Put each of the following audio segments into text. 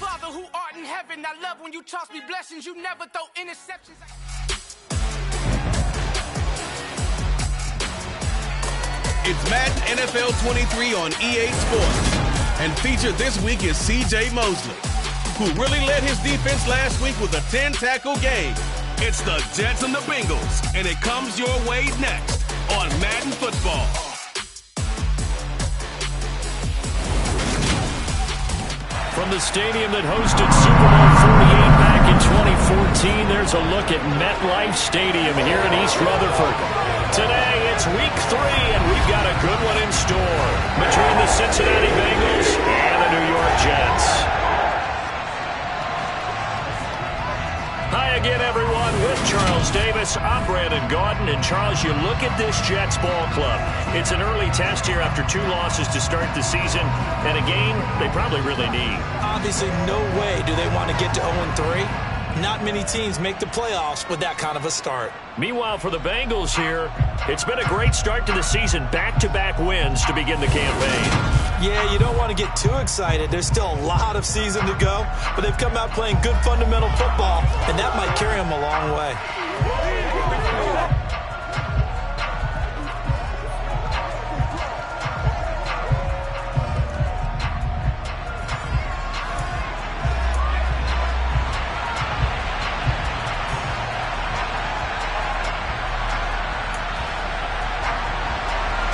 Father who art in heaven, I love when you toss me blessings. You never throw interceptions. It's Madden NFL 23 on EA Sports. And featured this week is C.J. Mosley, who really led his defense last week with a 10-tackle game. It's the Jets and the Bengals, and it comes your way next on Madden Football. From the stadium that hosted Super Bowl 48 back in 2014, there's a look at MetLife Stadium here in East Rutherford. Today, it's week 3, and we've got a good one in store between the Cincinnati Bengals and the New York Jets. Hi again, everyone. With Charles Davis, I'm Brandon Gaudin. And Charles, you look at this Jets ball club. It's an early test here after 2 losses to start the season, and a game they probably really need. Obviously, no way do they want to get to 0-3. Not many teams make the playoffs with that kind of a start. Meanwhile, for the Bengals here, it's been a great start to the season. Back-to-back wins to begin the campaign. Yeah, you don't want to get too excited. There's still a lot of season to go, but they've come out playing good fundamental football, and that might carry them a long way.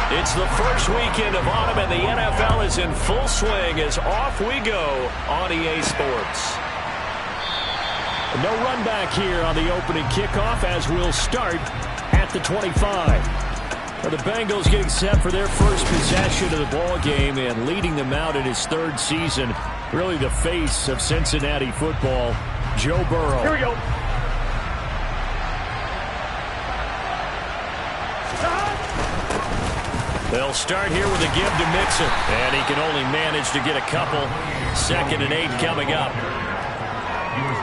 It's the first weekend of autumn, and the NFL is in full swing as off we go on EA Sports. No run back here on the opening kickoff as we'll start at the 25. Now the Bengals getting set for their first possession of the ball game and leading them out in his 3rd season. Really the face of Cincinnati football, Joe Burrow. Here we go. They'll start here with a give to Mixon, and he can only manage to get a couple. 2nd and 8 coming up.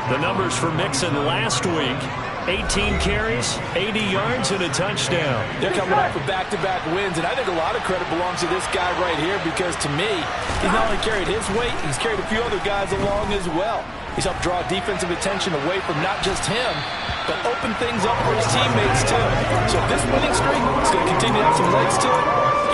The numbers for Mixon last week: 18 carries, 80 yards, and a touchdown. They're coming off of back-to-back wins, and I think a lot of credit belongs to this guy right here because, to me, he's not only carried his weight, he's carried a few other guys along as well. He's helped draw defensive attention away from not just him, but open things up for his teammates, too. So if this winning streak is going to continue to have some legs to it,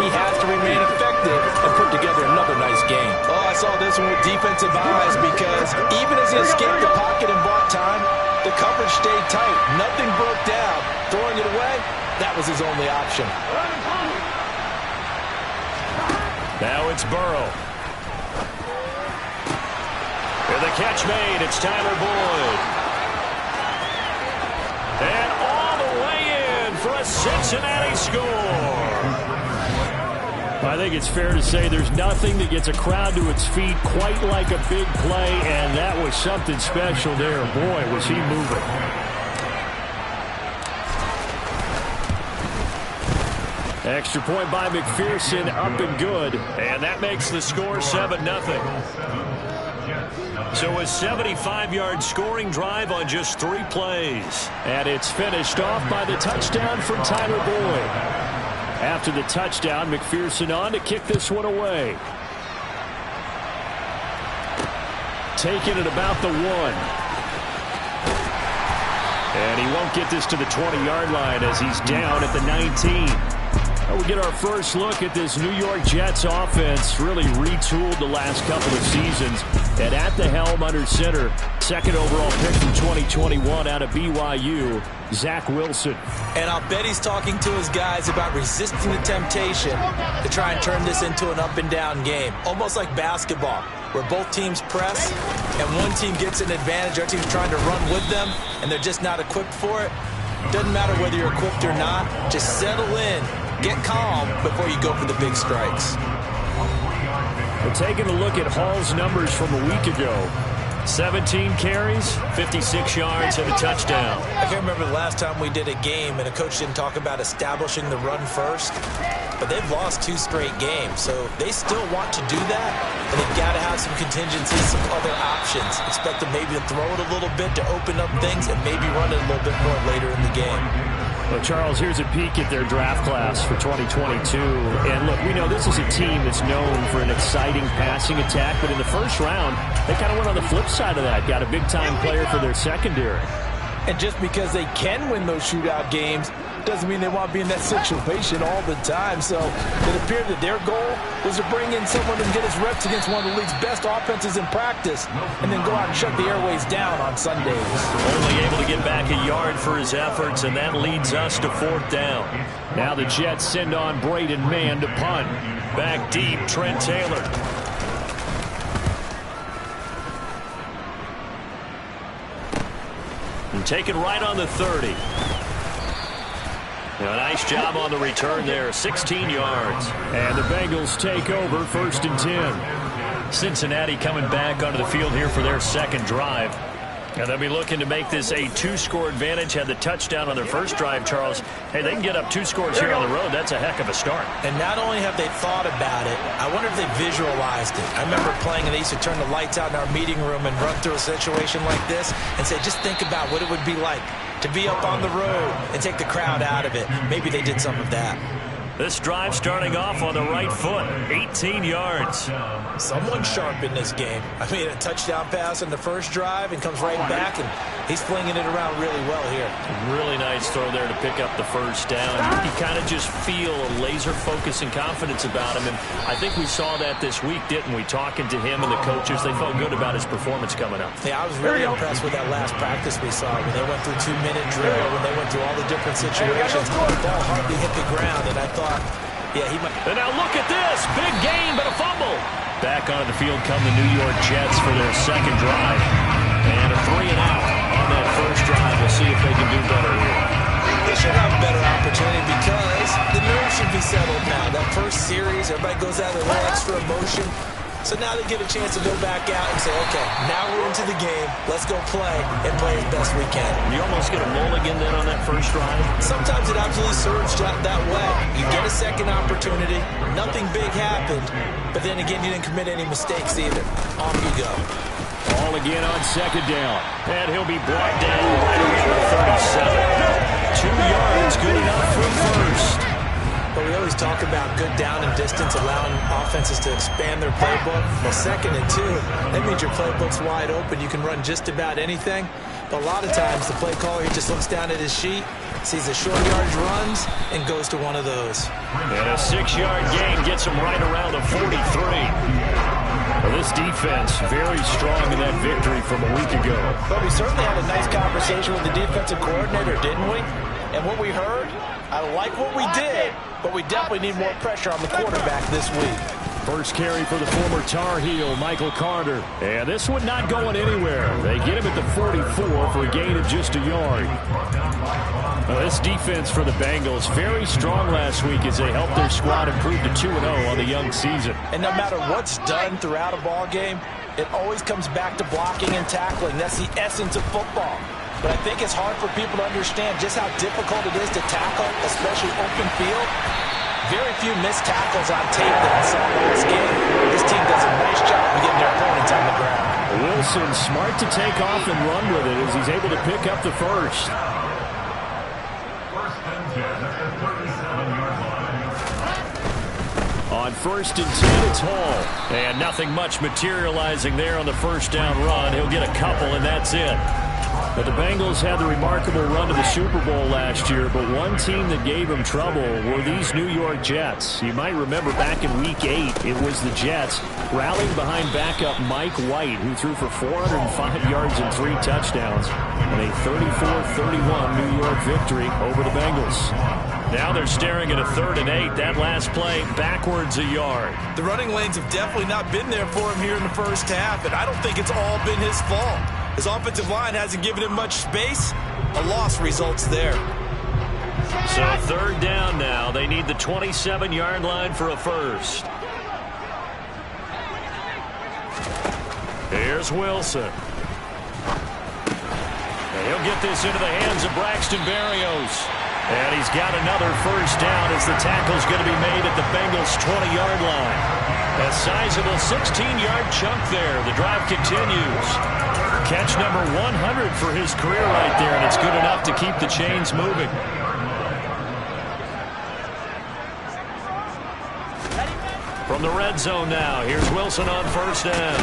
he has to remain effective and put together another nice game. Oh, I saw this one with defensive eyes because even as he escaped the pocket and bought time, the coverage stayed tight. Nothing broke down. Throwing it away, that was his only option. Now it's Burrow. With the catch made, it's Tyler Boyd. And all the way in for a Cincinnati score. I think it's fair to say there's nothing that gets a crowd to its feet quite like a big play, and that was something special there. Boy, was he moving. Extra point by McPherson, up and good, and that makes the score 7-0. So a 75-yard scoring drive on just 3 plays. And it's finished off by the touchdown from Tyler Boyd. After the touchdown, McPherson on to kick this one away. Taking it about the 1. And he won't get this to the 20-yard line as he's down at the 19. We get our first look at this New York Jets offense, really retooled the last couple of seasons. And at the helm under center, 2nd overall pick from 2021 out of BYU, Zach Wilson. And I'll bet he's talking to his guys about resisting the temptation to try and turn this into an up-and-down game. Almost like basketball, where both teams press, and one team gets an advantage, our team's trying to run with them, and they're just not equipped for it. Doesn't matter whether you're equipped or not, just settle in. Get calm before you go for the big strikes. We're taking a look at Hall's numbers from a week ago. 17 carries, 56 yards, and a touchdown. I can't remember the last time we did a game and a coach didn't talk about establishing the run first. But they've lost 2 straight games, so they still want to do that. And they've got to have some contingencies, some other options. Expect them maybe to throw it a little bit to open up things and maybe run it a little bit more later in the game. Well, Charles, here's a peek at their draft class for 2022. And look, we know this is a team that's known for an exciting passing attack, but in the first round, they kind of went on the flip side of that, got a big-time player for their secondary. And just because they can win those shootout games doesn't mean they want to be in that situation all the time. So it appeared that their goal was to bring in someone and get his reps against one of the league's best offenses in practice and then go out and shut the airways down on Sundays. Only able to get back a yard for his efforts, and that leads us to 4th down. Now the Jets send on Braden Mann to punt. Back deep, Trent Taylor. And take it right on the 30. A nice job on the return there, 16 yards. And the Bengals take over 1st and 10. Cincinnati coming back onto the field here for their second drive. And they'll be looking to make this a 2-score advantage. Had the touchdown on their first drive, Charles. Hey, they can get up 2 scores here on the road. That's a heck of a start. And not only have they thought about it, I wonder if they visualized it. I remember playing, and they used to turn the lights out in our meeting room and run through a situation like this and say, just think about what it would be like to be up on the road and take the crowd out of it. Maybe they did some of that. This drive starting off on the right foot, 18 yards. Someone's sharp in this game. I mean, a touchdown pass in the first drive and comes right back, and he's flinging it around really well here. Really nice throw there to pick up the first down. You kind of just feel a laser focus and confidence about him, and I think we saw that this week, didn't we? Talking to him and the coaches, they felt good about his performance coming up. Yeah, I was really impressed with that last practice we saw when they went through 2-minute drill, when they went through all the different situations. The ball hardly hit the ground, and I thought, yeah, he might. And now look at this. Big gain, but a fumble. Back onto the field come the New York Jets for their second drive. And a 3-and-out on that first drive. We'll see if they can do better here. They should have a better opportunity because the nerves should be settled now. That first series, everybody goes out with a little extra emotion. So now they get a chance to go back out and say, okay, now we're into the game. Let's go play and play as best we can. You almost get a mulligan then on that first drive. Sometimes it absolutely serves that way. You get a second opportunity. Nothing big happened. But then again, you didn't commit any mistakes either. Off you go. All again on second down. And he'll be brought down right around the 37. 2 yards, good enough for first. But we always talk about good down and distance, allowing offenses to expand their playbook. Well, 2nd and 2, that means your playbook's wide open. You can run just about anything. But a lot of times, the play caller, he just looks down at his sheet, sees the short yardage runs, and goes to one of those. And a 6-yard gain gets him right around the 43. Well, this defense very strong in that victory from a week ago. But we certainly had a nice conversation with the defensive coordinator, didn't we? And what we heard, I like what we did, but we definitely need more pressure on the quarterback this week. First carry for the former Tar Heel, Michael Carter. And this one not going anywhere. They get him at the 44 for a gain of just a yard. Well, this defense for the Bengals, very strong last week as they helped their squad improve to 2-0 on the young season. And no matter what's done throughout a ball game, it always comes back to blocking and tackling. That's the essence of football. But I think it's hard for people to understand just how difficult it is to tackle, especially open field. Very few missed tackles on tape that I saw last game. This team does a nice job of getting their opponents on the ground. Wilson smart to take off and run with it as he's able to pick up the first. On 1st and 10, it's Hall. And nothing much materializing there on the first down run. He'll get a couple, and that's it. But the Bengals had the remarkable run to the Super Bowl last year, but one team that gave them trouble were these New York Jets. You might remember back in Week 8, it was the Jets rallying behind backup Mike White, who threw for 405 yards and 3 touchdowns, and a 34-31 New York victory over the Bengals. Now they're staring at a 3rd and 8. That last play, backwards a yard. The running lanes have definitely not been there for him here in the first half, and I don't think it's all been his fault. His offensive line hasn't given him much space. A loss results there. So 3rd down now. They need the 27-yard line for a first. Here's Wilson. And he'll get this into the hands of Braxton Berrios. And he's got another first down as the tackle's going to be made at the Bengals' 20-yard line. A sizable 16-yard chunk there. The drive continues. Catch number 100 for his career right there, and it's good enough to keep the chains moving. From the red zone now, here's Wilson on first down.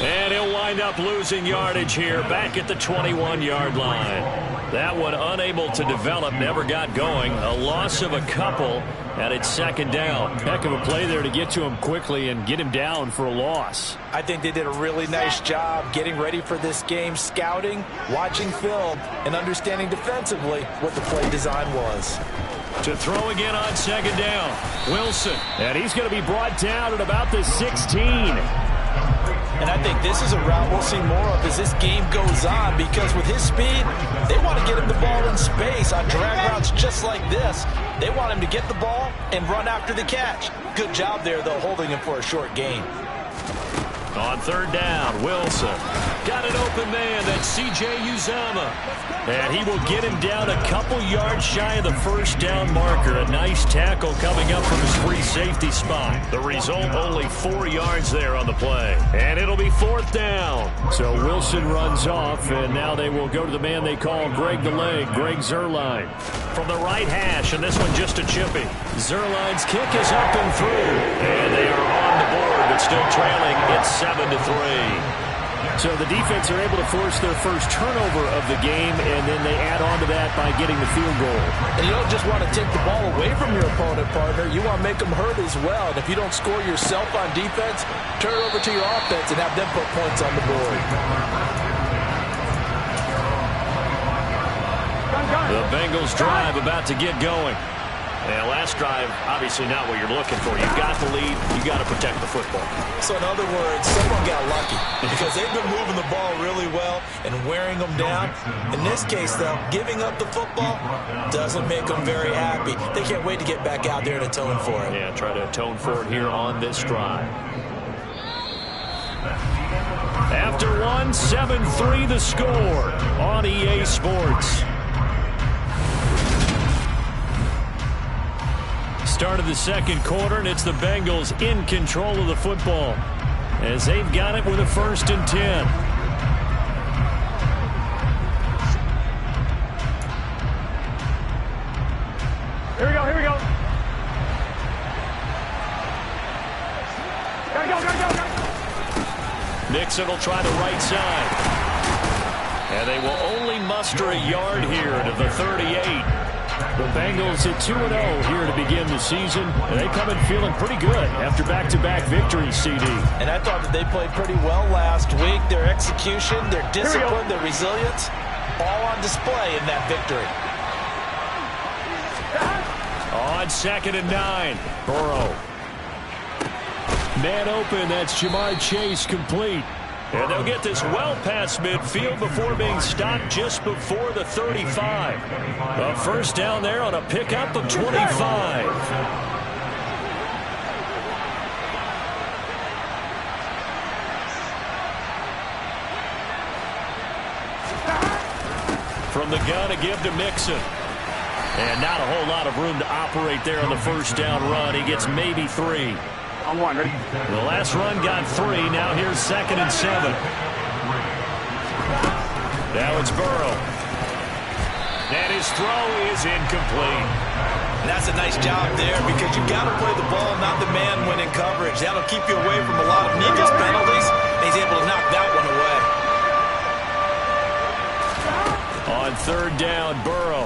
And he'll wind up losing yardage here back at the 21-yard line. That one unable to develop, never got going. A loss of a couple, and it's second down. Heck of a play there to get to him quickly and get him down for a loss. I think they did a really nice job getting ready for this game, scouting, watching film, and understanding defensively what the play design was. To throw again on second down, Wilson. And he's going to be brought down at about the 16. And I think this is a route we'll see more of as this game goes on, because with his speed, they want to get him the ball in space on drag routes just like this. They want him to get the ball and run after the catch. Good job there, though, holding him for a short gain. On third down, Wilson. Got an open man, that's C.J. Uzomah. And he will get him down a couple yards shy of the first down marker. A nice tackle coming up from his free safety spot. The result, only 4 yards there on the play. And it'll be fourth down. So Wilson runs off, and now they will go to the man they call Greg the Leg, Greg Zuerlein. From the right hash, and this one just a chippy. Zuerlein's kick is up and through. And they are on the board, but still trailing. It's 7-3. So the defense are able to force their first turnover of the game, and then they add on to that by getting the field goal. And you don't just want to take the ball away from your opponent, partner. You want to make them hurt as well. And if you don't score yourself on defense, turn it over to your offense and have them put points on the board. The Bengals drive about to get going. And last drive, obviously not what you're looking for. You've got the lead. You've got to protect the football. So in other words, someone got lucky because they've been moving the ball really well and wearing them down. In this case, though, giving up the football doesn't make them very happy. They can't wait to get back out there and atone for it. Yeah, try to atone for it here on this drive. After one, 7-3 the score on EA Sports. Start of the second quarter, and it's the Bengals in control of the football as they've got it with a 1st and 10. Here we go, here we go. Gotta go, gotta go, gotta go. Nixon will try the right side. And they will only muster a yard here to the 38. The Bengals at 2-0 here to begin the season, and they come in feeling pretty good after back-to-back victories, CD. And I thought that they played pretty well last week. Their execution, their discipline, their resilience, all on display in that victory. On 2nd and 9, Burrow. Man open, that's Jamar Chase complete. And they'll get this well past midfield before being stopped just before the 35. A first down there on a pickup of 25. From the gun, a give to Mixon. And not a whole lot of room to operate there on the first down run. He gets maybe 3. On one, ready? The last run got 3. Now here's 2nd and 7. Now it's Burrow. And his throw is incomplete. And that's a nice job there because you've got to play the ball, not the man when in coverage. That'll keep you away from a lot of needless penalties. And he's able to knock that one away. On 3rd down, Burrow.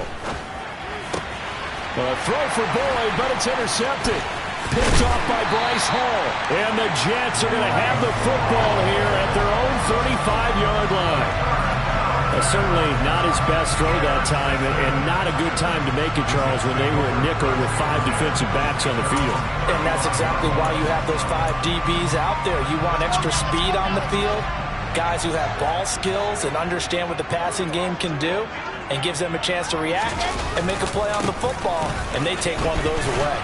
A throw for Boyd, but it's intercepted. Picked off by Bryce Hall. And the Jets are going to have the football here at their own 35-yard line. Certainly not his best throw that time, and not a good time to make it, Charles, when they were a nickel with 5 defensive backs on the field. And that's exactly why you have those 5 DBs out there. You want extra speed on the field, guys who have ball skills and understand what the passing game can do, and gives them a chance to react and make a play on the football, and they take one of those away.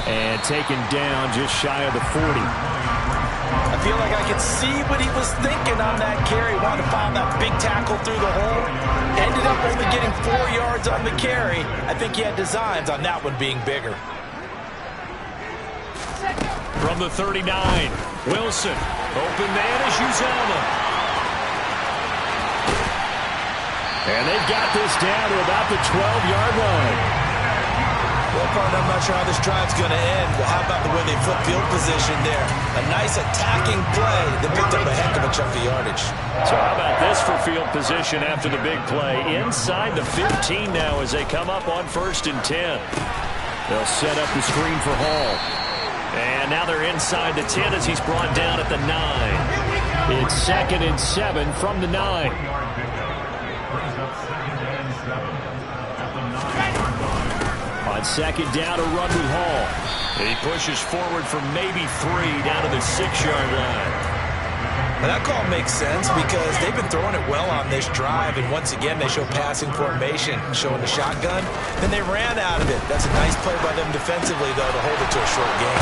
And taken down just shy of the 40. I feel like I could see what he was thinking on that carry. Wanted to find that big tackle through the hole. Ended up only getting 4 yards on the carry. I think he had designs on that one being bigger. From the 39, Wilson. Open man is Uzomah. And they've got this down to about the 12-yard line. Well, partner, I'm not sure how this drive's going to end, but how about the way they flip field position there? A nice attacking play that picked up a heck of a chunk of yardage. So how about this for field position after the big play? Inside the 15 now as they come up on 1st and 10. They'll set up the screen for Hall. And now they're inside the 10 as he's brought down at the 9. It's 2nd and 7 from the 9. On 2nd down, a run with Hall. He pushes forward for maybe 3 down to the 6-yard line. And that call makes sense because they've been throwing it well on this drive, and once again they show passing formation, showing the shotgun, and they ran out of it. That's a nice play by them defensively, though, to hold it to a short gain.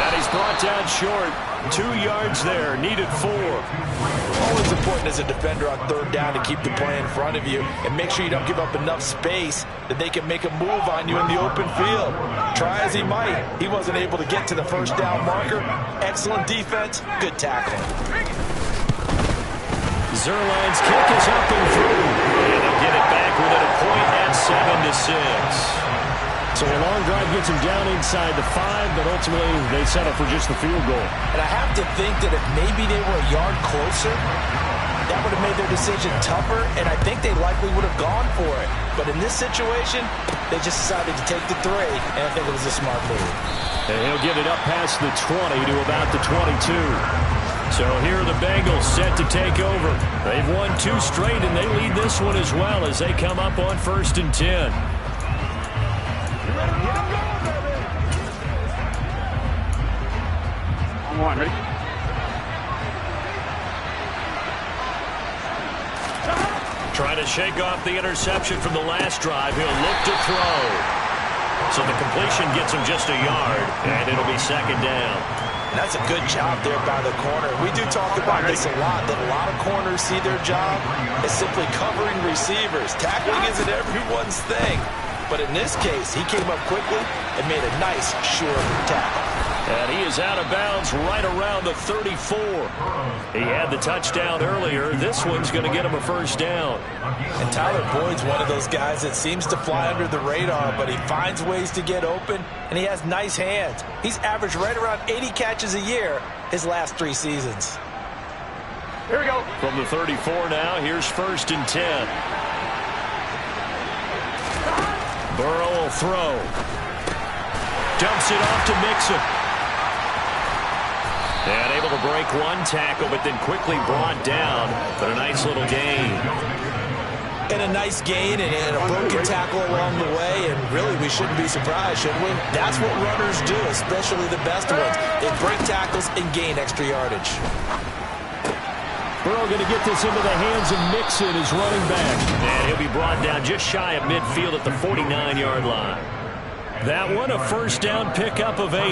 And he's brought down short. 2 yards there, needed 4. Always important as a defender on 3rd down to keep the play in front of you and make sure you don't give up enough space that they can make a move on you in the open field. Try as he might, he wasn't able to get to the 1st down marker. Excellent defense, good tackling. Zuerlein's kick is up and through. And they'll get it back within a point at 7-6. So a long drive gets them down inside the 5, but ultimately they settle for just the field goal. And I have to think that if maybe they were a yard closer, that would have made their decision tougher, and I think they likely would have gone for it. But in this situation, they just decided to take the 3, and I think it was a smart move. And he'll get it up past the 20 to about the 22. So here are the Bengals set to take over. They've won 2 straight, and they lead this one as well as they come up on 1st and 10. On 1, ready? Trying to shake off the interception from the last drive. He'll look to throw. So the completion gets him just a yard, and it'll be 2nd down. And that's a good job there by the corner. We do talk about this a lot, that a lot of corners see their job as simply covering receivers. Tackling isn't everyone's thing. But in this case, he came up quickly and made a nice, sure tackle. And he is out of bounds right around the 34. He had the touchdown earlier. This one's going to get him a 1st down. And Tyler Boyd's one of those guys that seems to fly under the radar, but he finds ways to get open, and he has nice hands. He's averaged right around 80 catches a year his last 3 seasons. Here we go. From the 34 now, here's 1st and 10. Burrow will throw. Dumps it off to Mixon. And able to break 1 tackle, but then quickly brought down. But a nice little gain. And a nice gain and a broken tackle along the way. And really, we shouldn't be surprised, should we? That's what runners do, especially the best ones. They break tackles and gain extra yardage. Burrow going to get this into the hands of Mixon, his running back. And he'll be brought down just shy of midfield at the 49-yard line. That one, a 1st down pickup of 8.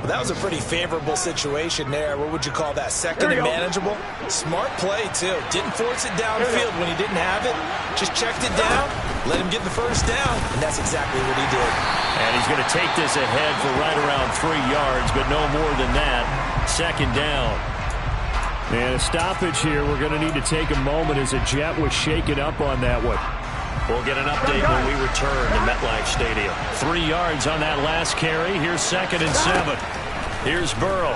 Well, that was a pretty favorable situation there. What would you call that? 2nd and manageable? Smart play, too. Didn't force it downfield when he didn't have it. Just checked it down, let him get the 1st down, and that's exactly what he did. And he's going to take this ahead for right around 3 yards, but no more than that. 2nd down. And a stoppage here. We're going to need to take a moment as a jet was shaken up on that one. We'll get an update when we return to MetLife Stadium. 3 yards on that last carry. Here's 2nd and 7. Here's Burrow.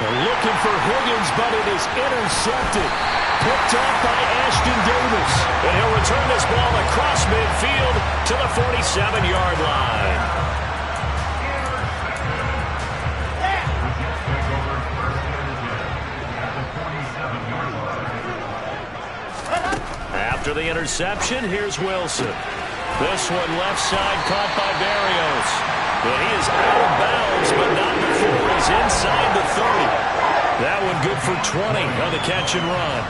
They're looking for Higgins, but it is intercepted. Picked off by Ashton Davis. And he'll return this ball across midfield to the 47-yard line. After the interception, here's Wilson. This one left side caught by Berrios. And he is out of bounds, but not before he's inside the 30. That one good for 20 on the catch and run.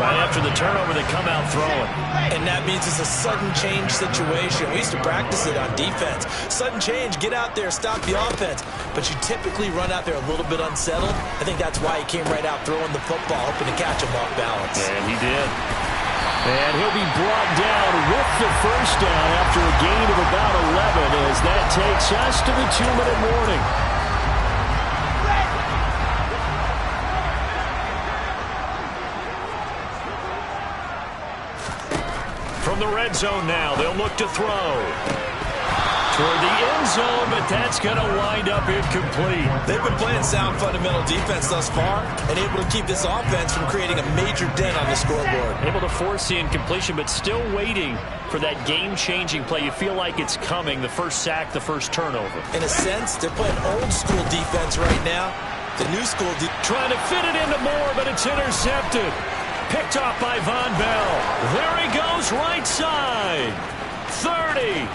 Right after the turnover, they come out throwing. And that means it's a sudden change situation. We used to practice it on defense. Sudden change, get out there, stop the offense. But you typically run out there a little bit unsettled. I think that's why he came right out throwing the football, hoping to catch him off balance. And he did. And he'll be brought down with the 1st down after a gain of about 11 as that takes us to the 2-minute warning. From From the red zone now, they'll look to throw. Toward the end zone, but that's going to wind up incomplete. They've been playing sound fundamental defense thus far and able to keep this offense from creating a major dent on the scoreboard. Able to force the incompletion, but still waiting for that game-changing play. You feel like it's coming, the first sack, the first turnover. In a sense, they're playing old-school defense right now. The new school trying to fit it into Moore, but it's intercepted. Picked off by Von Bell. There he goes, right side. 30.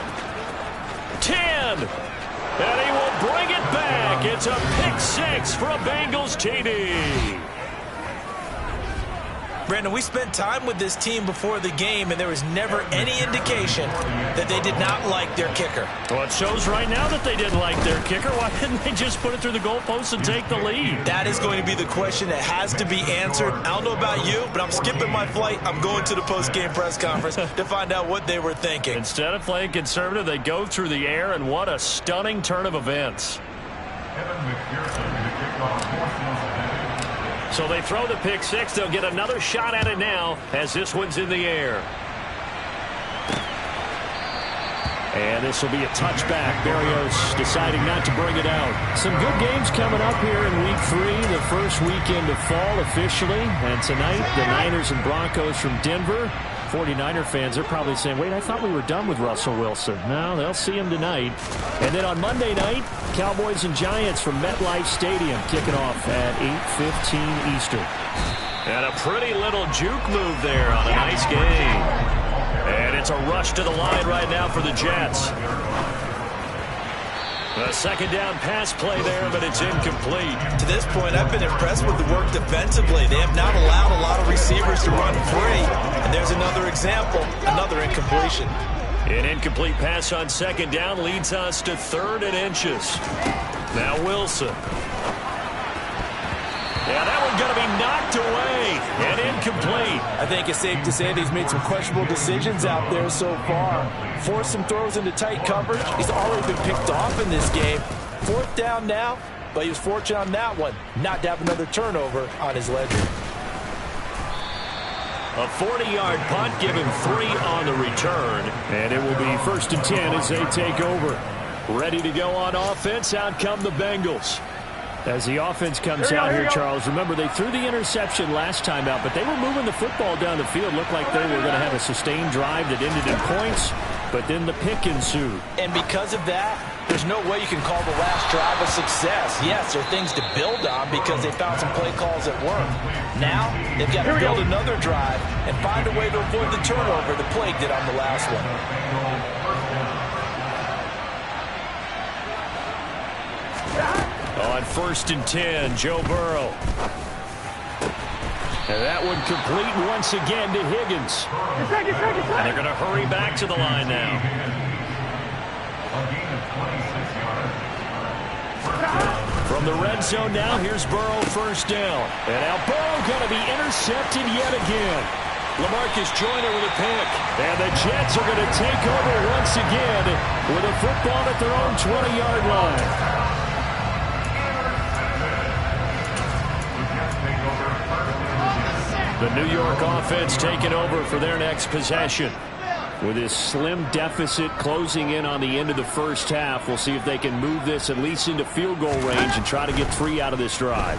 10. And he will bring it back. It's a pick six for a Bengals TD. Brandon, we spent time with this team before the game, and there was never any indication that they did not like their kicker. Well, it shows right now that they didn't like their kicker. Why didn't they just put it through the goalpost and take the lead? That is going to be the question that has to be answered. I don't know about you, but I'm skipping my flight. I'm going to the post-game press conference to find out what they were thinking. Instead of playing conservative, they go through the air, and what a stunning turn of events. So they throw the pick six. They'll get another shot at it now as this one's in the air. And this will be a touchback. Berrios deciding not to bring it out. Some good games coming up here in Week 3, the first weekend of fall officially. And tonight, the Niners and Broncos from Denver. 49er fans are probably saying, wait, I thought we were done with Russell Wilson. No, they'll see him tonight. And then on Monday night, Cowboys and Giants from MetLife Stadium kicking off at 8:15 Eastern. And a pretty little juke move there on a nice game. And it's a rush to the line right now for the Jets. A second down pass play there, but it's incomplete. To this point, I've been impressed with the work defensively. They have not allowed a lot of receivers to run free. And there's another example, another incompletion. An incomplete pass on second down leads us to 3rd and inches. Now Wilson. Yeah, that one's going to be knocked away and incomplete. I think it's safe to say that he's made some questionable decisions out there so far. Forced some throws into tight coverage. He's already been picked off in this game. 4th down now, but he was fortunate on that one not to have another turnover on his ledger. A 40-yard punt, giving 3 on the return. And it will be 1st and 10 as they take over. Ready to go on offense. Out come the Bengals. As the offense comes out here, Charles, remember they threw the interception last time out, but they were moving the football down the field. Looked like they were going to have a sustained drive that ended in points, but then the pick ensued. And because of that, there's no way you can call the last drive a success. Yes, there are things to build on because they found some play calls that work. Now, they've got to build another drive and find a way to avoid the turnover the play did on the last one. On 1st and 10, Joe Burrow. And that one complete once again to Higgins. And they're going to hurry back to the line now. From the red zone now, here's Burrow 1st down. And now Burrow going to be intercepted yet again. LaMarcus Joyner with a pick. And the Jets are going to take over once again with a football at their own 20-yard line. The New York offense taking over for their next possession. With this slim deficit closing in on the end of the first half, we'll see if they can move this at least into field goal range and try to get 3 out of this drive.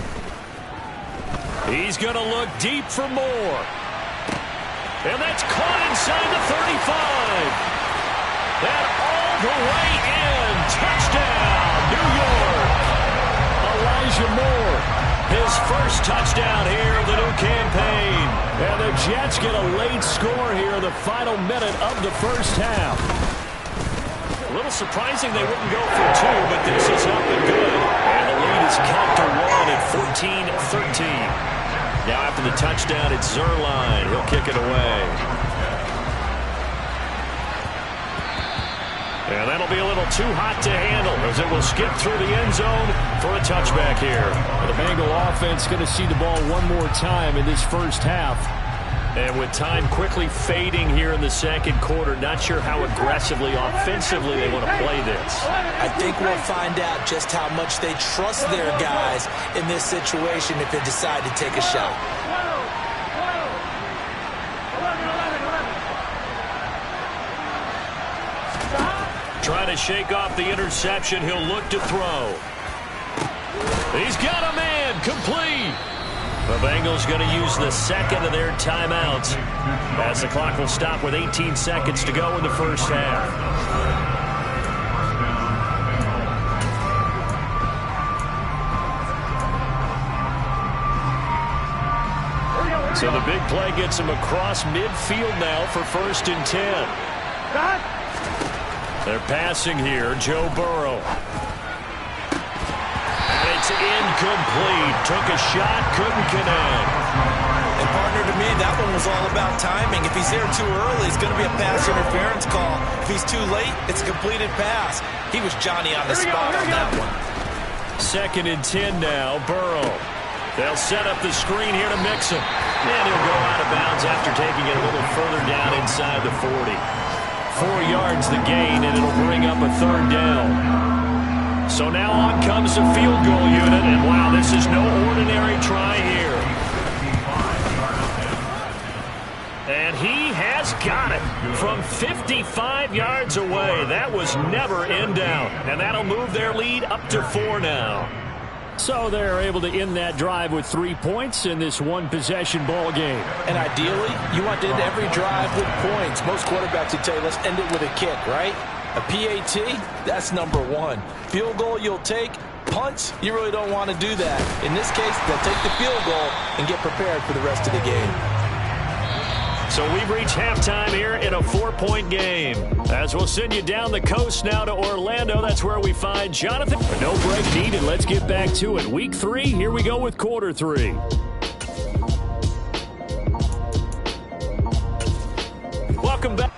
He's going to look deep for more. And that's caught inside the 35. And all the way in. Touchdown, New York. Elijah Moore. His first touchdown here of the new campaign. And the Jets get a late score here in the final minute of the first half. A little surprising they wouldn't go for 2, but this is up and good. And the lead is cut to 1 at 14-13. Now after the touchdown, it's Zerline. He'll kick it away. And that'll be a little too hot to handle as it will skip through the end zone for a touchback here. The Bengal offense going to see the ball one more time in this first half. And with time quickly fading here in the second quarter, not sure how aggressively, offensively they want to play this. I think we'll find out just how much they trust their guys in this situation if they decide to take a shot. Trying to shake off the interception. He'll look to throw. He's got a man. Complete. The Bengals going to use the second of their timeouts as the clock will stop with 18 seconds to go in the first half. So the big play gets him across midfield now for 1st and 10. They're passing here. Joe Burrow. And it's incomplete. Took a shot, couldn't connect. And partner, to me, that one was all about timing. If he's there too early, it's going to be a pass interference call. If he's too late, it's a completed pass. He was Johnny on the spot on that one. 2nd and 10 now. Burrow. They'll set up the screen here to mix him. And he'll go out of bounds after taking it a little further down inside the 40. 4 yards the gain, and it'll bring up a 3rd down. So now on comes the field goal unit, and wow, this is no ordinary try here. And he has got it from 55 yards away. That was never in doubt, and that'll move their lead up to 4 now. So they're able to end that drive with 3 points in this one-possession ball game. And ideally, you want to end every drive with points. Most quarterbacks would tell you, let's end it with a kick, right? A PAT, that's number 1. Field goal you'll take. Punts, you really don't want to do that. In this case, they'll take the field goal and get prepared for the rest of the game. So we've reached halftime here in a 4-point game. As we'll send you down the coast now to Orlando. That's where we find Jonathan. No break needed. Let's get back to it. Week 3, here we go with quarter 3. Welcome back.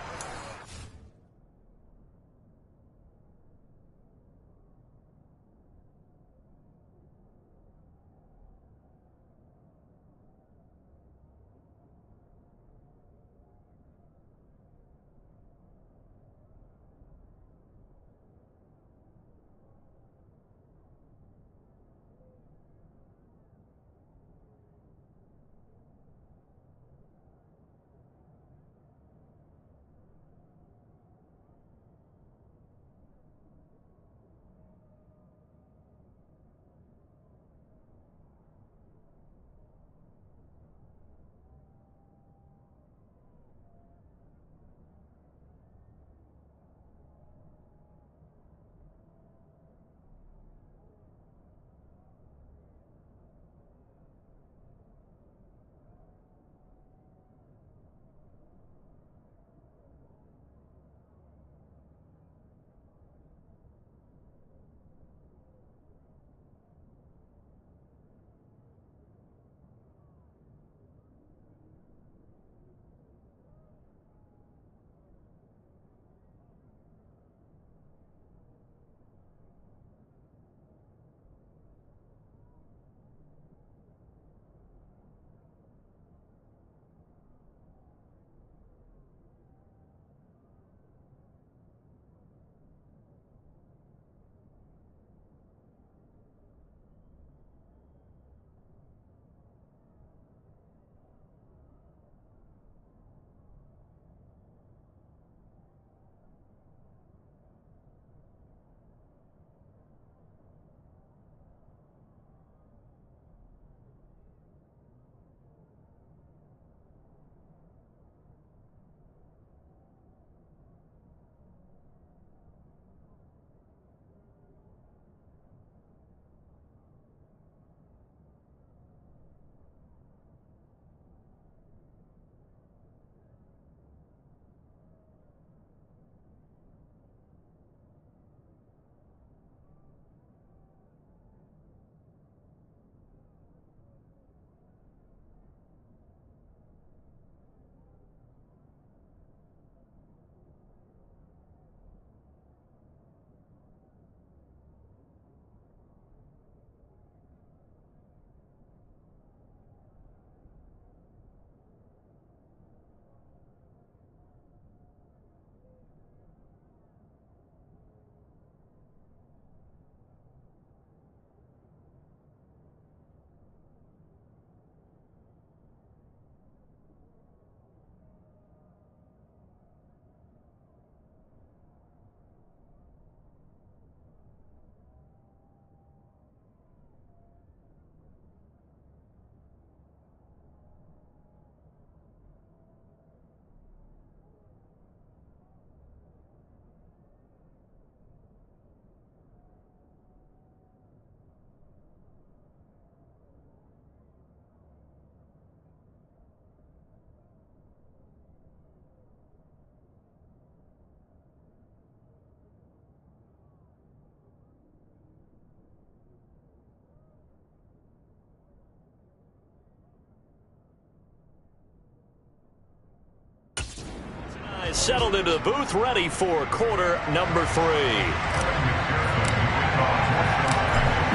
has settled into the booth, ready for quarter number 3.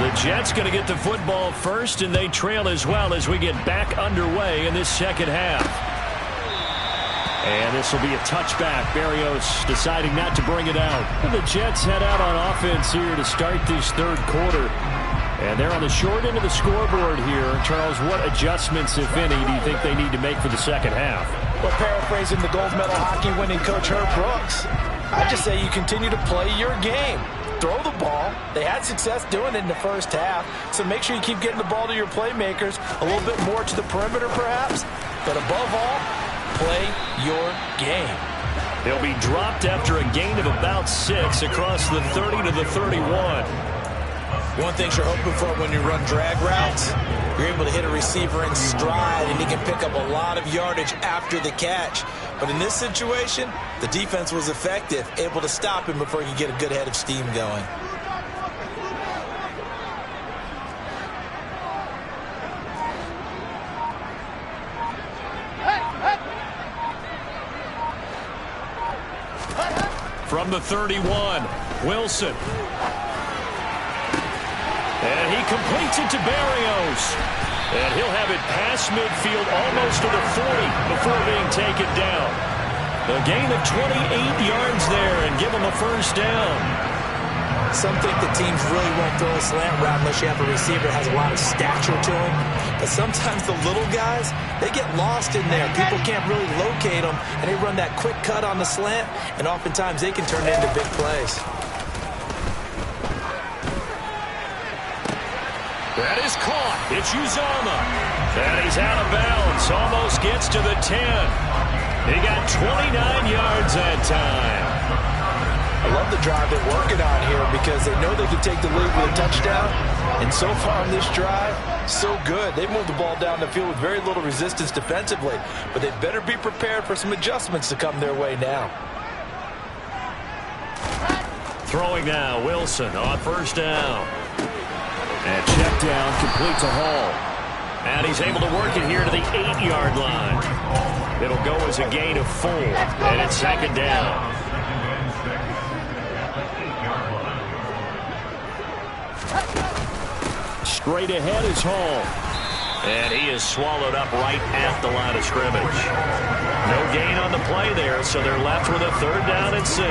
The Jets going to get the football first, and they trail as well as we get back underway in this second half. And this will be a touchback. Berrios deciding not to bring it out. And the Jets head out on offense here to start this third quarter. And they're on the short end of the scoreboard here. Charles, what adjustments, if any, do you think they need to make for the second half? Well, paraphrasing the gold medal hockey winning coach Herb Brooks, I just say you continue to play your game. Throw the ball. They had success doing it in the first half, so make sure you keep getting the ball to your playmakers, a little bit more to the perimeter perhaps, but above all, play your game. They'll be dropped after a gain of about 6 across the 30 to the 31. One thing you're hoping for when you run drag routes, you're able to hit a receiver in stride, and he can pick up a lot of yardage after the catch. But in this situation, the defense was effective, able to stop him before he could get a good head of steam going. From the 31, Wilson. And he completes it to Berrios. And he'll have it past midfield almost to the 40 before being taken down. A gain of 28 yards there and give him a first down. Some think the teams really won't throw a slant route unless you have a receiver that has a lot of stature to him. But sometimes the little guys, they get lost in there. People can't really locate them, and they run that quick cut on the slant, and oftentimes they can turn it into big plays. That is caught. It's Uzama. And he's out of bounds. Almost gets to the 10. He got 29 yards that time. I love the drive they're working on here because they know they can take the lead with a touchdown. And so far on this drive, so good. They've moved the ball down the field with very little resistance defensively. But they better be prepared for some adjustments to come their way now. Throwing now, Wilson on first down. And check down, complete to Hall. And he's able to work it here to the 8-yard line. It'll go as a gain of 4, and it's second down. Straight ahead is Hall. And he is swallowed up right at the line of scrimmage. No gain on the play there, so they're left with a 3rd down and 6.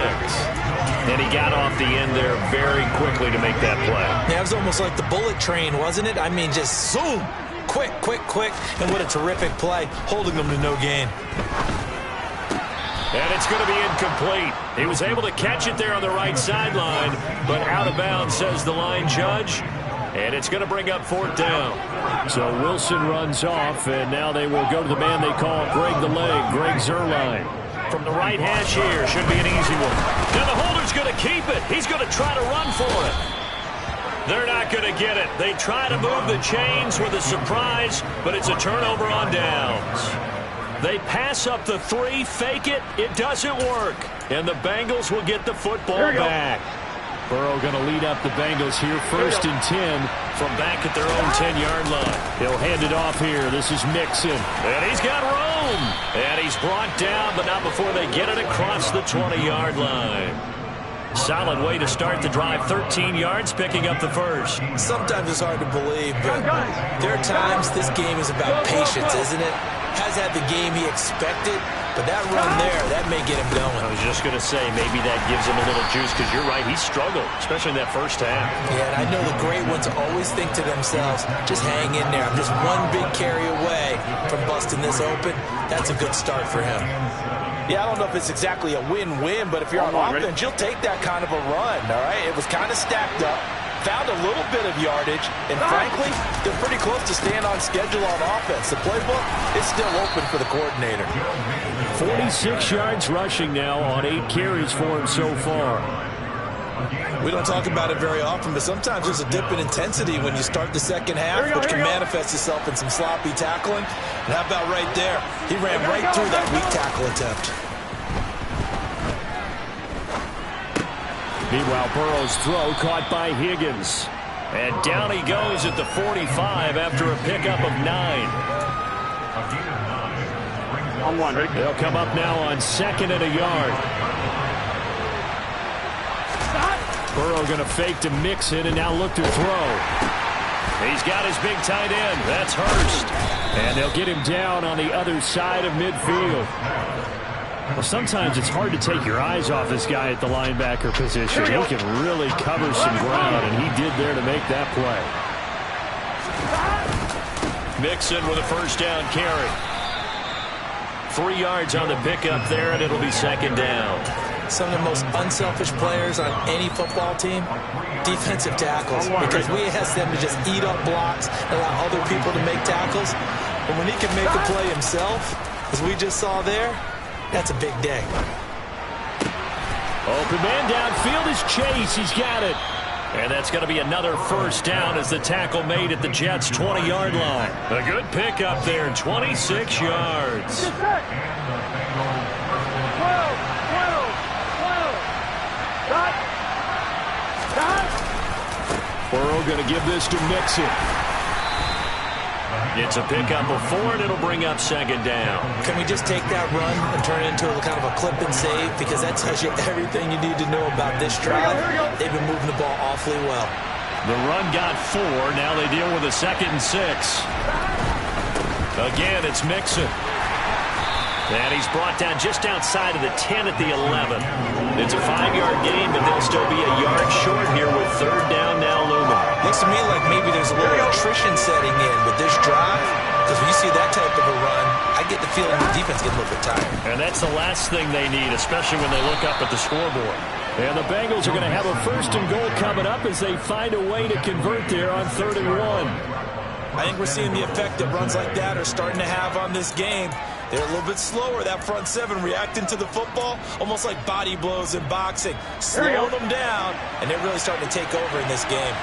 And he got off the end there very quickly to make that play. Yeah, it was almost like the bullet train, wasn't it? I mean, just zoom, quick, quick, quick, and what a terrific play, holding them to no gain. And it's going to be incomplete. He was able to catch it there on the right sideline, but out of bounds, says the line judge. And it's going to bring up 4th down. So Wilson runs off, and now they will go to the man they call Greg the Leg, Greg Zuerlein. From the right hash here, should be an easy one. Now the holder's going to keep it. He's going to try to run for it. They're not going to get it. They try to move the chains with a surprise, but it's a turnover on downs. They pass up the 3, fake it. It doesn't work. And the Bengals will get the football back. Burrow going to lead up the Bengals here, 1st and 10 from back at their own 10-yard line. He'll hand it off here. This is Mixon. And he's got room. And he's brought down, but not before they get it across the 20-yard line. Solid way to start the drive. 13 yards, picking up the first. Sometimes it's hard to believe, but there are times this game is about patience, isn't it? Has had the game he expected, but that run there, that may get him going. I was just going to say, maybe that gives him a little juice, because you're right, he struggled, especially in that first half. Yeah, and I know the great ones always think to themselves, just hang in there. I'm just one big carry away from busting this open. That's a good start for him. Yeah, I don't know if it's exactly a win-win, but if you're on offense, you'll take that kind of a run, all right? It was kind of stacked up, found a little bit of yardage, and frankly, they're pretty close to staying on schedule on offense. The playbook is still open for the coordinator. 46 yards rushing now on 8 carries for him so far. We don't talk about it very often, but sometimes there's a dip in intensity when you start the second half, which can manifest itself in some sloppy tackling. And how about right there? He ran right through that weak tackle attempt. Meanwhile, Burrow's throw caught by Higgins. And down he goes at the 45 after a pickup of 9. On one, ready? They'll come up now on 2nd and a yard. Burrow going to fake to Mixon and now look to throw. He's got his big tight end. That's Hurst. And they'll get him down on the other side of midfield. Well, sometimes it's hard to take your eyes off this guy at the linebacker position. He can really cover some ground, and he did there to make that play. Mixon with a first down carry. 3 yards on the pickup there, and it'll be 2nd down. Some of the most unselfish players on any football team, defensive tackles, because we ask them to just eat up blocks and allow other people to make tackles. But when he can make a play himself, as we just saw there, that's a big day. Open man downfield is Chase. He's got it. And that's going to be another first down as the tackle made at the Jets' 20-yard line. A good pickup there, 26 yards. Burrow going to give this to Mixon. It's a pickup of 4, and it'll bring up 2nd down. Can we just take that run and turn it into a kind of a clip and save? Because that tells you everything you need to know about this drive. They've been moving the ball awfully well. The run got 4. Now they deal with a 2nd and 6. Again, it's Mixon. And he's brought down just outside of the 10 at the 11. It's a 5-yard gain, but they'll still be a yard short here with 3rd down now looming. Looks to me like maybe there's a little attrition setting in with this drive, because when you see that type of a run, I get the feeling the defense gets a little bit tired. And that's the last thing they need, especially when they look up at the scoreboard. And the Bengals are going to have a 1st and goal coming up as they find a way to convert there on 3rd and 1. I think we're seeing the effect that runs like that are starting to have on this game. They're a little bit slower, that front 7, reacting to the football, almost like body blows in boxing. Slow them down, and they're really starting to take over in this game.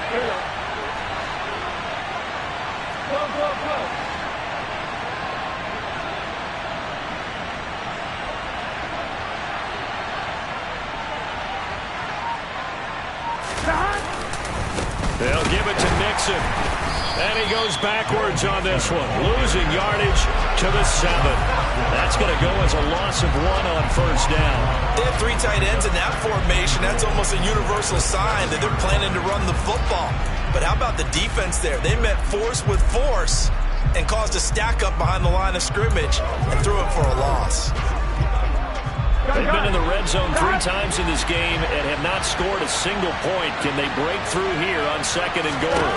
They'll give it to Mixon. And he goes backwards on this one, losing yardage to the 7. That's going to go as a loss of 1 on 1st down. They have 3 tight ends in that formation. That's almost a universal sign that they're planning to run the football. But how about the defense there? They met force with force and caused a stack up behind the line of scrimmage and threw it for a loss. They've been in the red zone 3 times in this game and have not scored a single point. Can they break through here on 2nd and goal?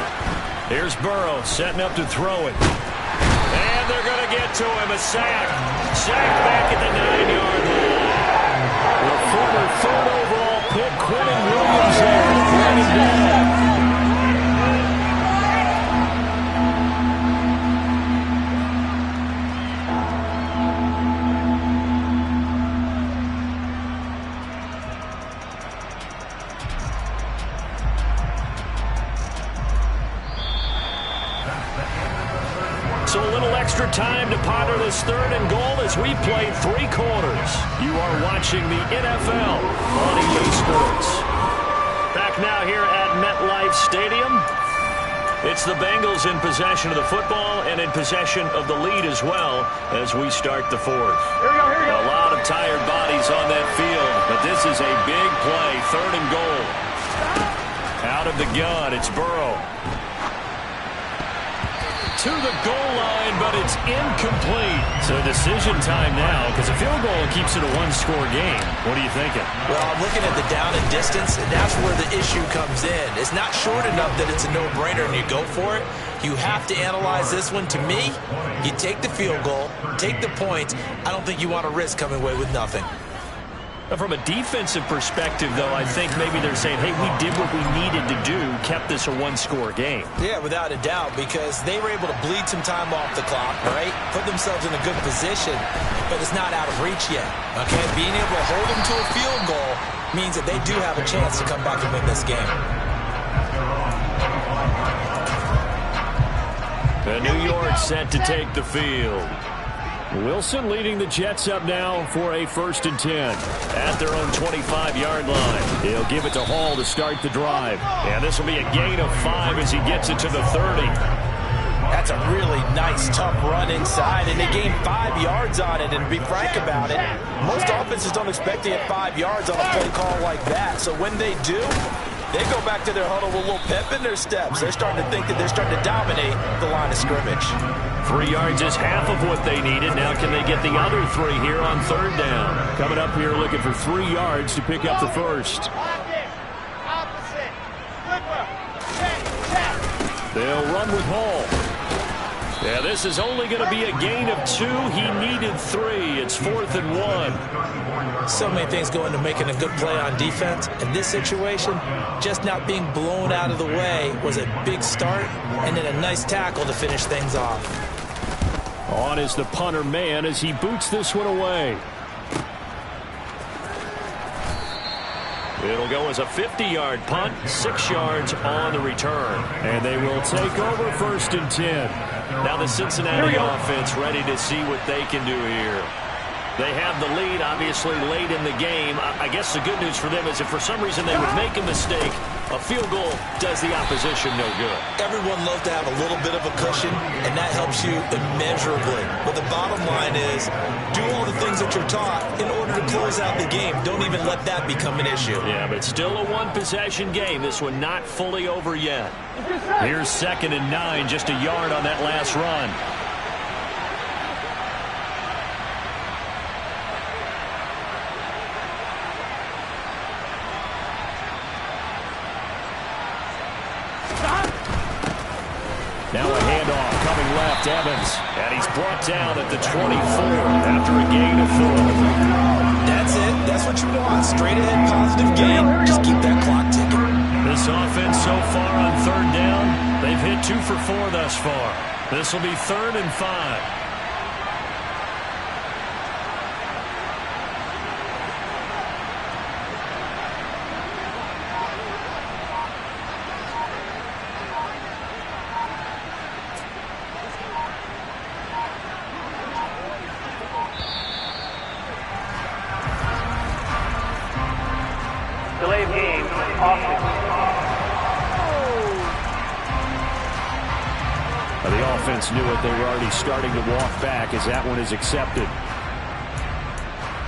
Here's Burrow setting up to throw it. And they're going to get to him. A sack. Sack back at the 9-yard line. The former 3rd overall pick, Quentin Williams there to bring him down. So a little extra time to ponder this 3rd and goal as we play 3 quarters. You are watching the NFL on EA Sports. Back now here at MetLife Stadium. It's the Bengals in possession of the football and in possession of the lead as well as we start the 4th. A lot of tired bodies on that field, but this is a big play, 3rd and goal. Out of the gun, it's Burrow. To the goal line, but it's incomplete. So decision time now, because a field goal keeps it a 1-score game. What are you thinking? Well, I'm looking at the down and distance, and that's where the issue comes in. It's not short enough that it's a no-brainer and you go for it. You have to analyze this one. To me, you take the field goal, take the points. I don't think you want to risk coming away with nothing. From a defensive perspective, though, I think maybe they're saying, hey, we did what we needed to do, kept this a 1-score game. Yeah, without a doubt, because they were able to bleed some time off the clock, right? Put themselves in a good position, but it's not out of reach yet, okay? Being able to hold them to a field goal means that they do have a chance to come back and win this game. And New York set to take the field. Wilson leading the Jets up now for a 1st and 10. At their own 25-yard line. He'll give it to Hall to start the drive. And this will be a gain of 5 as he gets it to the 30. That's a really nice, tough run inside, and they gained 5 yards on it. And to be frank about it, most offenses don't expect to get 5 yards on a play call like that. So when they do, they go back to their huddle with a little pep in their steps. They're starting to think that they're starting to dominate the line of scrimmage. 3 yards is half of what they needed. Now can they get the other 3 here on 3rd down? Coming up here looking for 3 yards to pick up the first. They'll run with Hall. Yeah, this is only going to be a gain of 2. He needed 3. It's 4th and 1. So many things go into making a good play on defense. In this situation, just not being blown out of the way was a big start, and then a nice tackle to finish things off. On is the punter man as he boots this one away. It'll go as a 50-yard punt, 6 yards on the return. And they will take over 1st and 10. Now the Cincinnati offense ready to see what they can do here. They have the lead, obviously, late in the game. I guess the good news for them is if for some reason they would make a mistake, a field goal does the opposition no good. Everyone loves to have a little bit of a cushion, and that helps you immeasurably. But the bottom line is, do all the things that you're taught in order to close out the game. Don't even let that become an issue. Yeah, but still a one-possession game. This one not fully over yet. Here's 2nd and 9, just a yard on that last run. Now a handoff coming left, Evans. And he's brought down at the 24 after a gain of 4. That's it. That's what you want. Straight ahead, positive gain. Just keep that clock ticking. This offense so far on 3rd down, they've hit 2 for 4 thus far. This will be 3rd and 5. Delay of game, offense. The offense knew it. They were already starting to walk back as that one is accepted.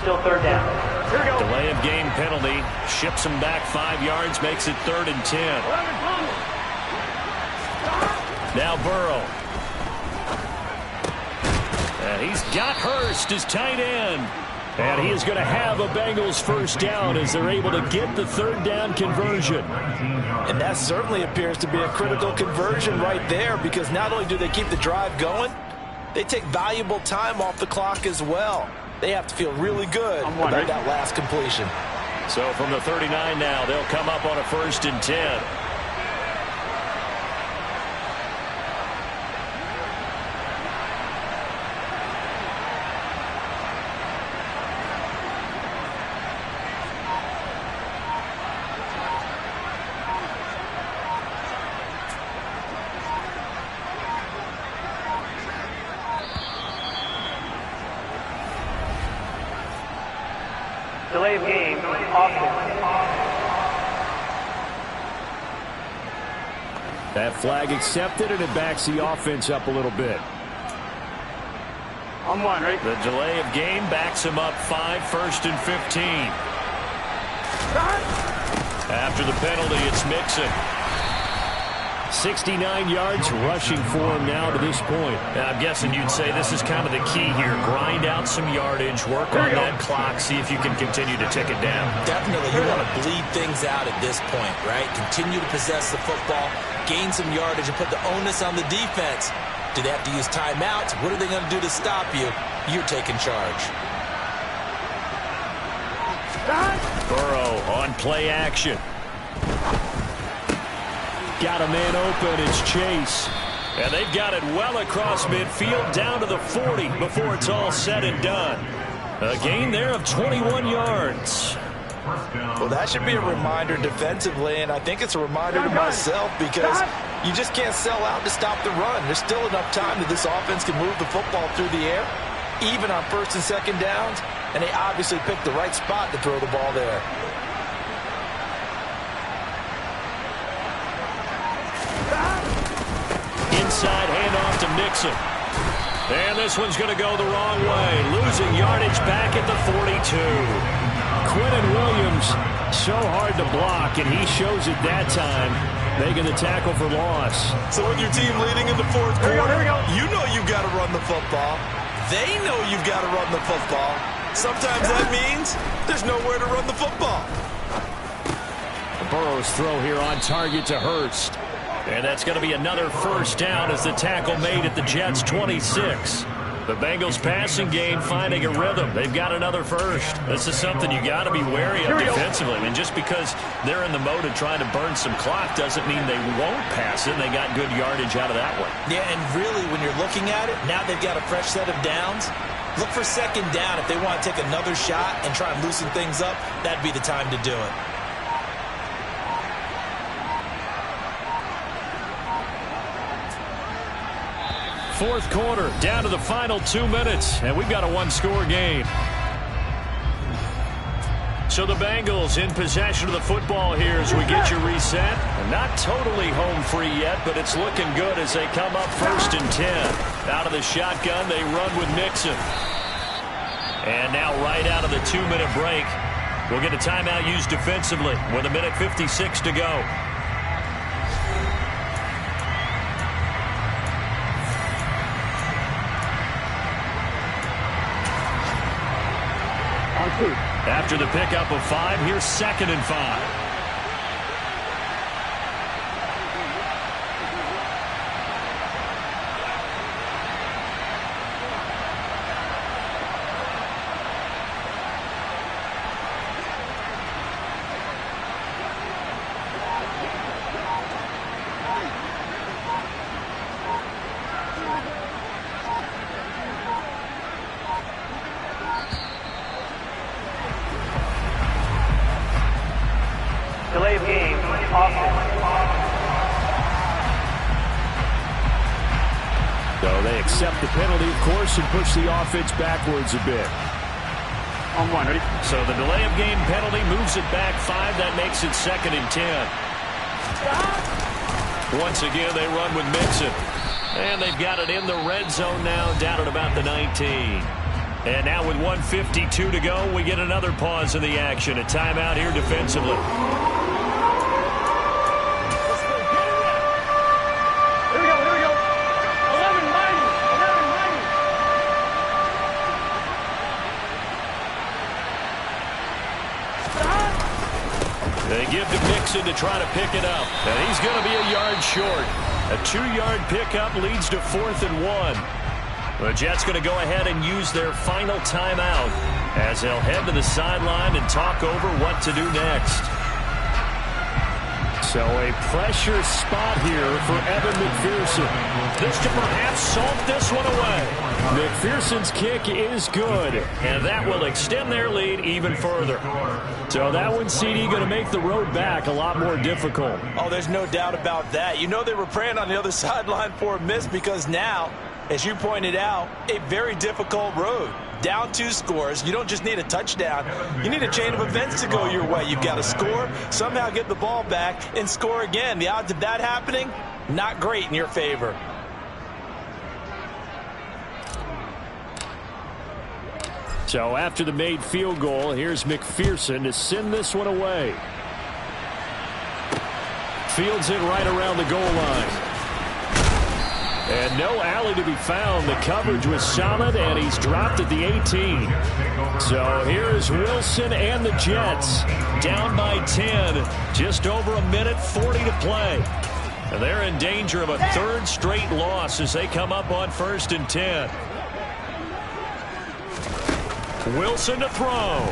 Still 3rd down. Here we go. Delay of game penalty. Ships them back 5 yards, makes it 3rd and 10. Now Burrow. And he's got Hurst as tight end. And he is going to have a Bengals first down as they're able to get the 3rd down conversion. And that certainly appears to be a critical conversion right there, because not only do they keep the drive going, they take valuable time off the clock as well. They have to feel really good about that last completion. So from the 39 now, they'll come up on a 1st and 10. Delay of game, offense. That flag accepted, and it backs the offense up a little bit. On 1, ready? The delay of game backs him up 5, 1st and 15. After the penalty, it's Mixon. 69 yards rushing for him now to this point. And I'm guessing you'd say this is kind of the key here. Grind out some yardage, work on that clock, see if you can continue to tick it down. Definitely, you want to bleed things out at this point, right? Continue to possess the football, gain some yardage, and put the onus on the defense. Do they have to use timeouts? What are they going to do to stop you? You're taking charge. Burrow on play action. Got a man open, it's Chase. And they've got it well across midfield, down to the 40 before it's all said and done. A gain there of 21 yards. Well, that should be a reminder defensively, and I think it's a reminder to myself, because you just can't sell out to stop the run. There's still enough time that this offense can move the football through the air, even on 1st and 2nd downs, and they obviously picked the right spot to throw the ball there. Inside handoff to Mixon. And this one's going to go the wrong way. Losing yardage back at the 42. Quinnen Williams, so hard to block, and he shows it that time, making the tackle for loss. So with your team leading in the fourth quarter, you know you've got to run the football. They know you've got to run the football. Sometimes that means there's nowhere to run the football. Burrow's throw here on target to Hurst. And that's going to be another first down as the tackle made at the Jets' 26. The Bengals passing game finding a rhythm. They've got another first. This is something you got to be wary of defensively. I mean, just because they're in the mode of trying to burn some clock doesn't mean they won't pass it. They got good yardage out of that one. Yeah, and really, when you're looking at it, now they've got a fresh set of downs. Look for second down. If they want to take another shot and try and loosen things up, that'd be the time to do it. Fourth quarter, down to the final 2 minutes, and we've got a one-score game. So the Bengals in possession of the football here as we get you reset. Not totally home free yet, but it's looking good as they come up 1st and 10. Out of the shotgun, they run with Mixon. And now right out of the 2-minute break, we'll get a timeout used defensively with 1:56 to go. After the pickup of 5, here's 2nd and 5. Delay of game, offense. So they accept the penalty, of course, and push the offense backwards a bit. On one, ready? So the delay of game penalty moves it back 5. That makes it 2nd and 10. Once again, they run with Mixon. And they've got it in the red zone now, down at about the 19. And now with 1:52 to go, we get another pause in the action. A timeout here defensively. They give to Mixon to try to pick it up. And he's going to be a yard short. A 2-yard pickup leads to 4th and 1. The Jets going to go ahead and use their final timeout as they'll head to the sideline and talk over what to do next. So a pressure spot here for Evan McPherson. This to perhaps salt this one away. McPherson's kick is good, and that will extend their lead even further. So that one, CD, going to make the road back a lot more difficult. Oh, there's no doubt about that. You know they were praying on the other sideline for a miss because now, as you pointed out, a very difficult road. Down 2 scores. You don't just need a touchdown. You need a chain of events to go your way. You've got to score, somehow get the ball back, and score again. The odds of that happening, not great in your favor. So after the made field goal, here's McPherson to send this one away. Fields it right around the goal line. And no alley to be found. The coverage was solid, and he's dropped at the 18. So here's Wilson and the Jets down by 10. Just over 1:40 to play. And they're in danger of a 3rd straight loss as they come up on 1st and 10. Wilson to throw.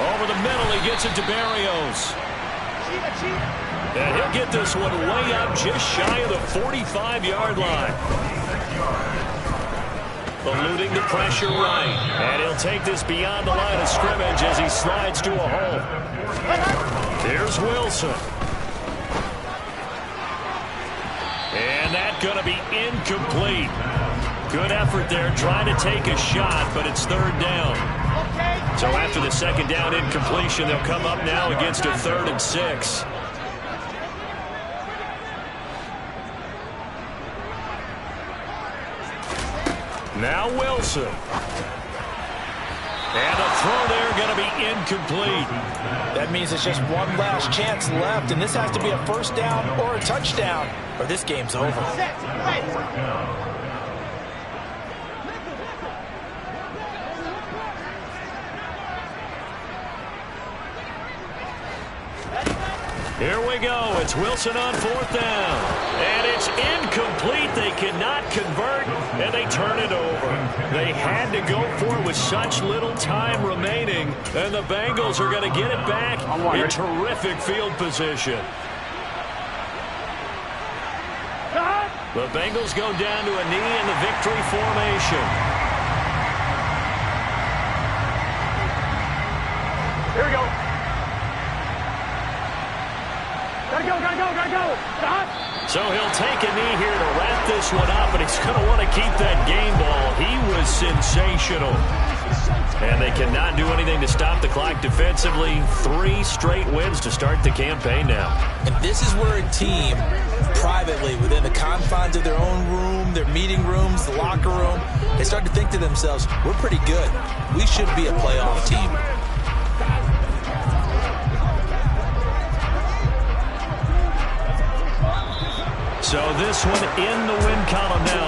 Over the middle, he gets it to Barrios. And he'll get this one way up just shy of the 45-yard line. Eluding the pressure right. And he'll take this beyond the line of scrimmage as he slides to a hole. Here's Wilson. And that's going to be incomplete. Good effort there trying to take a shot, but it's 3rd down. So after the 2nd down incompletion, they'll come up now against a 3rd and 6. Now Wilson. And a throw there going to be incomplete. That means it's just one last chance left, and this has to be a first down or a touchdown, or this game's over. Here we go. It's Wilson on fourth down. And it's incomplete. They cannot convert, and they turn it over. They had to go for it with such little time remaining, and the Bengals are going to get it back in terrific field position. The Bengals go down to a knee in the victory formation. Here we go. Gotta go. Stop. So he'll take a knee here to wrap this one up, and he's going to want to keep that game ball. He was sensational. And they cannot do anything to stop the clock defensively. 3 straight wins to start the campaign now. And this is where a team, privately, within the confines of their own room, their meeting rooms, the locker room, they start to think to themselves, we're pretty good. We should be a playoff team. So this one in the win column now.